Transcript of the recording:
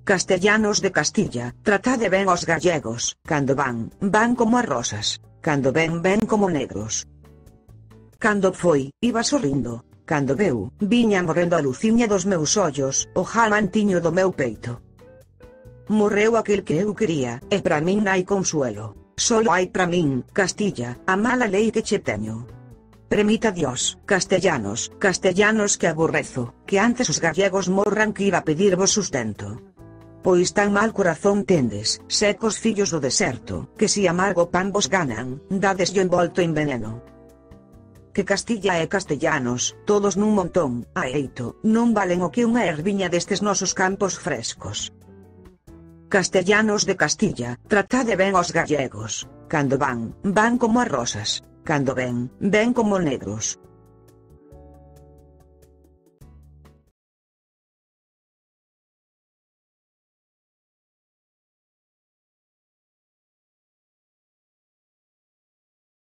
castellanos de Castilla, tratade ben aos gallegos, cando van como as rosas, cando ven como negros. Cando foi, iba sorrindo, cando veu, viña morrendo a luciña dos meus ollos, o jamantiño do meu peito. Morreu aquel que eu quería, e pra min hai consuelo, solo hai pra min, Castilla, a mala lei que che teño. Permita Dios, castellanos que aborrezo, que antes os gallegos morran que iba a pedirvos sustento. Pois tan mal corazón tendes, secos fillos do deserto, que si amargo pan vos ganan, dadeslle envolto en veneno. Que Castilla e castellanos, todos nun montón, a eito, non valen o que unha erviña destes nosos campos frescos. Castellanos de Castilla, tratade ben aos gallegos, cando van como as rosas, cando ven como negros.